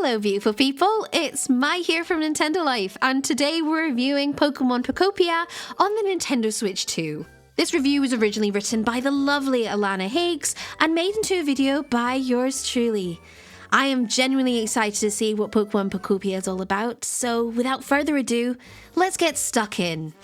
Hello beautiful people, it's Mai here from Nintendo Life, and today we're reviewing Pokémon Pokopia on the Nintendo Switch 2. This review was originally written by the lovely Alana Higgs and made into a video by yours truly. I am genuinely excited to see what Pokémon Pokopia is all about, so without further ado, let's get stuck in.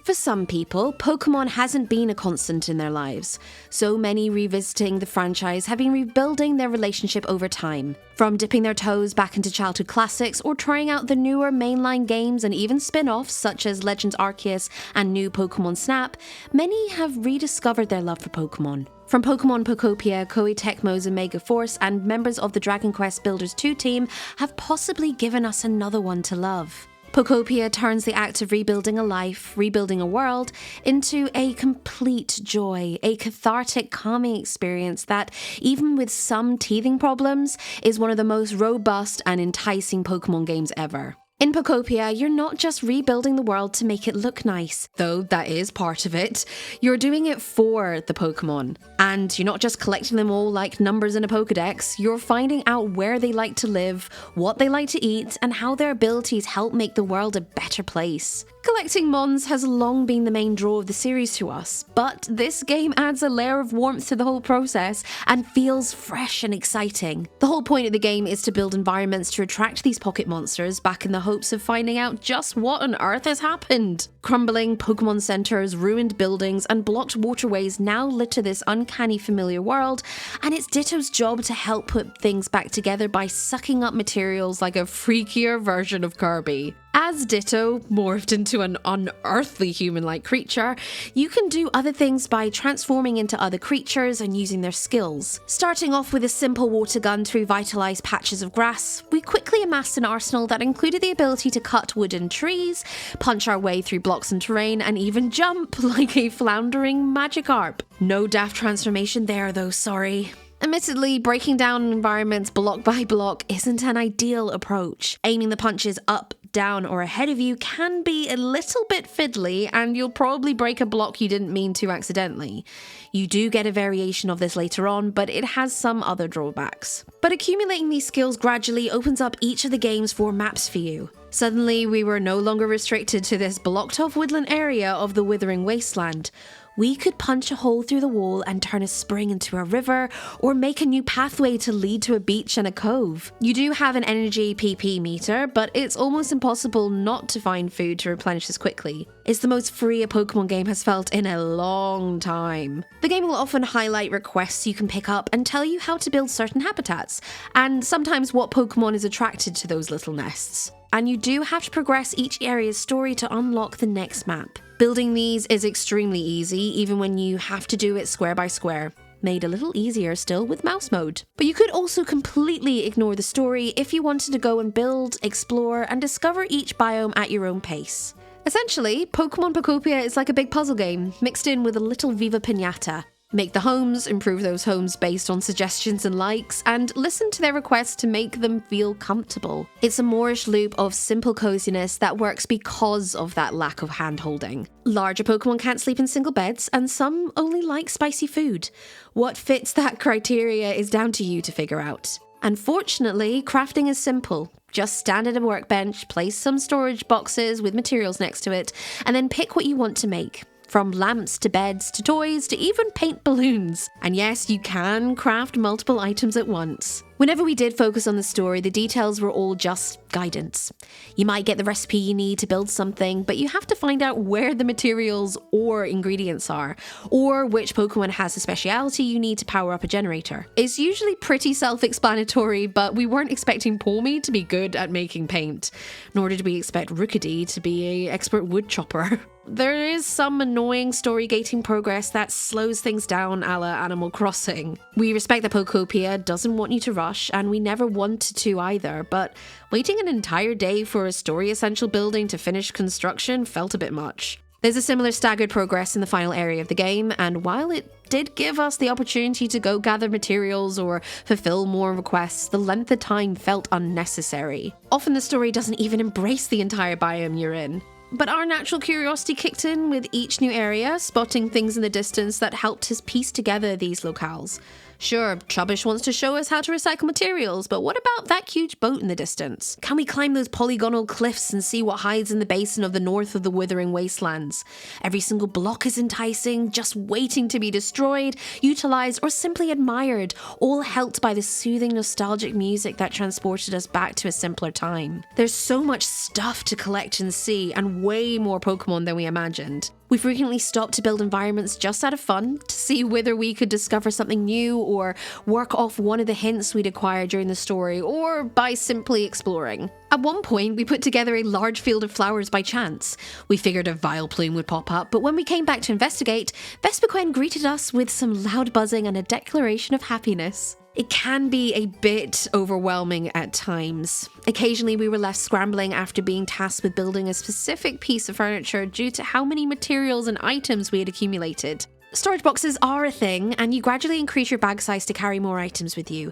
For some people, Pokémon hasn't been a constant in their lives. So many revisiting the franchise have been rebuilding their relationship over time. From dipping their toes back into childhood classics or trying out the newer mainline games and even spin-offs such as Legends Arceus and new Pokémon Snap, many have rediscovered their love for Pokémon. From Pokémon Pokopia, Koei Tecmo's Omega Force and members of the Dragon Quest Builders 2 team have possibly given us another one to love. Pokopia turns the act of rebuilding a life, rebuilding a world, into a complete joy, a cathartic, calming experience that, even with some teething problems, is one of the most robust and enticing Pokemon games ever. In Pokopia, you're not just rebuilding the world to make it look nice, though that is part of it. You're doing it for the Pokemon. And you're not just collecting them all like numbers in a Pokedex, you're finding out where they like to live, what they like to eat, and how their abilities help make the world a better place. Collecting Mons has long been the main draw of the series to us, but this game adds a layer of warmth to the whole process and feels fresh and exciting. The whole point of the game is to build environments to attract these pocket monsters back in the hopes of finding out just what on earth has happened. Crumbling Pokemon centers, ruined buildings, and blocked waterways now litter this uncanny familiar world, and it's Ditto's job to help put things back together by sucking up materials like a freakier version of Kirby. As Ditto, morphed into an unearthly human-like creature, you can do other things by transforming into other creatures and using their skills. Starting off with a simple water gun to revitalize patches of grass, we quickly amassed an arsenal that included the ability to cut wood and trees, punch our way through blocks and terrain, and even jump like a floundering Magikarp. No daft transformation there though, sorry. Admittedly, breaking down environments block by block isn't an ideal approach. Aiming the punches up, down, or ahead of you can be a little bit fiddly, and you'll probably break a block you didn't mean to accidentally. You do get a variation of this later on, but it has some other drawbacks. But accumulating these skills gradually opens up each of the game's 4 maps for you. Suddenly, we were no longer restricted to this blocked-off woodland area of the Withering Wasteland. We could punch a hole through the wall and turn a spring into a river, or make a new pathway to lead to a beach and a cove. You do have an energy PP meter, but it's almost impossible not to find food to replenish this quickly. It's the most free a Pokemon game has felt in a long time. The game will often highlight requests you can pick up and tell you how to build certain habitats, and sometimes what Pokemon is attracted to those little nests. And you do have to progress each area's story to unlock the next map. Building these is extremely easy, even when you have to do it square by square. Made a little easier still with mouse mode. But you could also completely ignore the story if you wanted to go and build, explore, and discover each biome at your own pace. Essentially, Pokémon Pokopia is like a big puzzle game, mixed in with a little Viva Pinata. Make the homes, improve those homes based on suggestions and likes, and listen to their requests to make them feel comfortable. It's a Moreish loop of simple coziness that works because of that lack of hand-holding. Larger Pokemon can't sleep in single beds, and some only like spicy food. What fits that criteria is down to you to figure out. Unfortunately, crafting is simple. Just stand at a workbench, place some storage boxes with materials next to it, and then pick what you want to make. From lamps to beds to toys to even paint balloons. And yes, you can craft multiple items at once. Whenever we did focus on the story, the details were all just guidance. You might get the recipe you need to build something, but you have to find out where the materials or ingredients are, or which Pokemon has a speciality you need to power up a generator. It's usually pretty self-explanatory, but we weren't expecting Palmy to be good at making paint, nor did we expect Rookidee to be an expert wood chopper. There is some annoying story gating progress that slows things down a la Animal Crossing. We respect that Pokopia doesn't want you to rush, and we never wanted to either, but waiting an entire day for a story essential building to finish construction felt a bit much. There's a similar staggered progress in the final area of the game, and while it did give us the opportunity to go gather materials or fulfill more requests, the length of time felt unnecessary. Often the story doesn't even embrace the entire biome you're in. But our natural curiosity kicked in with each new area, spotting things in the distance that helped us piece together these locales. Sure, Trubbish wants to show us how to recycle materials, but what about that huge boat in the distance? Can we climb those polygonal cliffs and see what hides in the basin of the north of the withering wastelands? Every single block is enticing, just waiting to be destroyed, utilized, or simply admired, all helped by the soothing nostalgic music that transported us back to a simpler time. There's so much stuff to collect and see, and way more Pokemon than we imagined. We frequently stopped to build environments just out of fun, to see whether we could discover something new or work off one of the hints we'd acquired during the story, or by simply exploring. At one point, we put together a large field of flowers by chance. We figured a Vileplume would pop up, but when we came back to investigate, Vespiquen greeted us with some loud buzzing and a declaration of happiness. It can be a bit overwhelming at times. Occasionally we were left scrambling after being tasked with building a specific piece of furniture due to how many materials and items we had accumulated. Storage boxes are a thing, and you gradually increase your bag size to carry more items with you.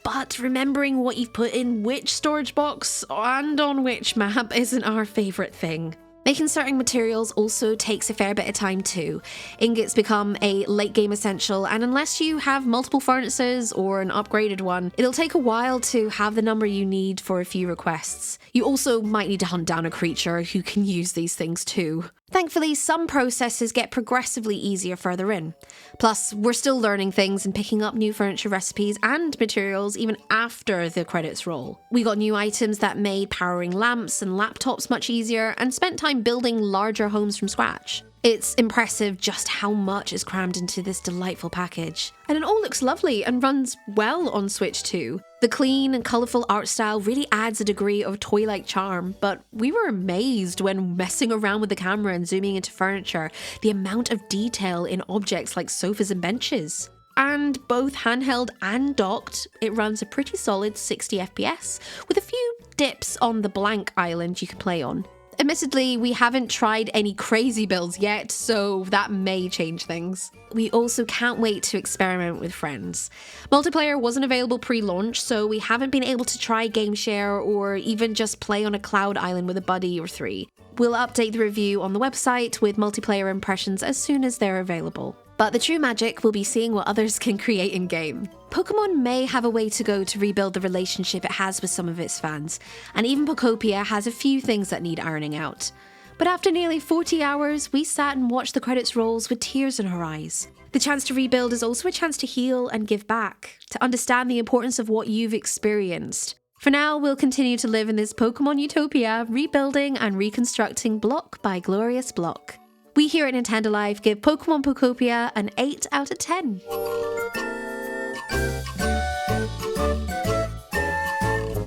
But remembering what you've put in which storage box and on which map isn't our favourite thing. Making certain materials also takes a fair bit of time too. Ingots become a late game essential, and unless you have multiple furnaces or an upgraded one, it'll take a while to have the number you need for a few requests. You also might need to hunt down a creature who can use these things too. Thankfully, some processes get progressively easier further in. Plus, we're still learning things and picking up new furniture recipes and materials even after the credits roll. We got new items that made powering lamps and laptops much easier, and spent time building larger homes from scratch. It's impressive just how much is crammed into this delightful package. And it all looks lovely and runs well on Switch too. The clean and colourful art style really adds a degree of toy-like charm, but we were amazed when messing around with the camera and zooming into furniture, the amount of detail in objects like sofas and benches. And both handheld and docked, it runs a pretty solid 60 FPS, with a few dips on the blank island you can play on. Admittedly, we haven't tried any crazy builds yet, so that may change things. We also can't wait to experiment with friends. Multiplayer wasn't available pre-launch, so we haven't been able to try game share or even just play on a cloud island with a buddy or three. We'll update the review on the website with multiplayer impressions as soon as they're available. But the true magic will be seeing what others can create in-game. Pokemon may have a way to go to rebuild the relationship it has with some of its fans, and even Pokopia has a few things that need ironing out. But after nearly 40 hours, we sat and watched the credits rolls with tears in our eyes. The chance to rebuild is also a chance to heal and give back, to understand the importance of what you've experienced. For now, we'll continue to live in this Pokemon utopia, rebuilding and reconstructing block by glorious block. We here at Nintendo Life give Pokémon Pokopia an 8 out of 10.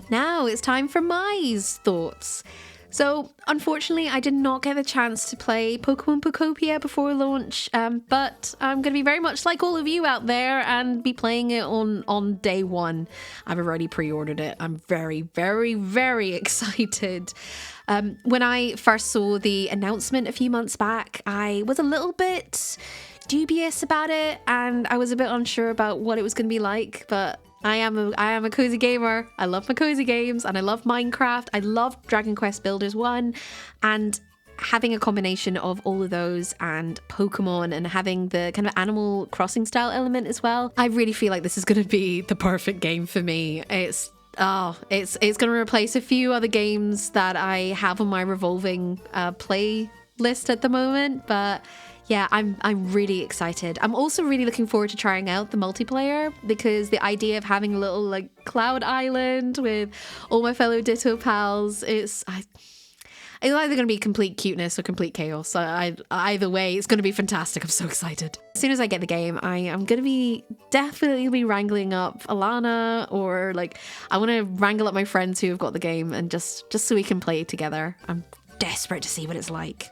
Now it's time for my thoughts. So, unfortunately, I did not get the chance to play Pokémon Pokopia before launch, but I'm going to be very much like all of you out there and be playing it on day one. I've already pre-ordered it. I'm very, very, very excited. When I first saw the announcement a few months back, I was a little bit dubious about it, and I was a bit unsure about what it was going to be like, but I am a cozy gamer. I love my cozy games, and I love Minecraft. I love Dragon Quest Builders 1, and having a combination of all of those and Pokemon and having the kind of Animal Crossing style element as well, I really feel like this is going to be the perfect game for me. It's going to replace a few other games that I have on my revolving play list at the moment, but yeah, I'm really excited. I'm also really looking forward to trying out the multiplayer, because the idea of having a little like cloud island with all my fellow Ditto pals, it's either going to be complete cuteness or complete chaos. Either way, it's going to be fantastic. I'm so excited. As soon as I get the game, I am going to definitely be wrangling up Alana, or like I want to wrangle up my friends who have got the game, and just so we can play together. I'm desperate to see what it's like.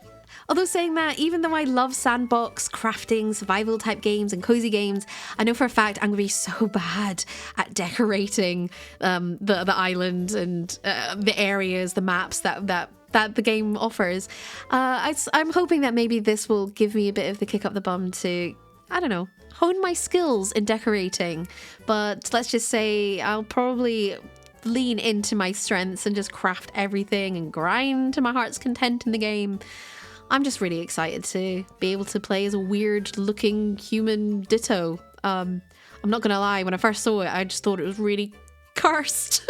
Although saying that, even though I love sandbox, crafting, survival type games and cozy games, I know for a fact I'm going to be so bad at decorating the island and the areas, the maps that that the game offers. I'm hoping that maybe this will give me a bit of the kick up the bum to, I don't know, hone my skills in decorating. But let's just say I'll probably lean into my strengths and just craft everything and grind to my heart's content in the game. I'm just really excited to be able to play as a weird looking human Ditto. I'm not gonna lie, when I first saw it, I just thought it was really cursed.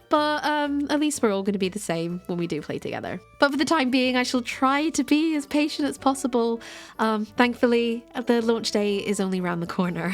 But at least we're all going to be the same when we do play together. But for the time being, I shall try to be as patient as possible. Thankfully, the launch day is only around the corner.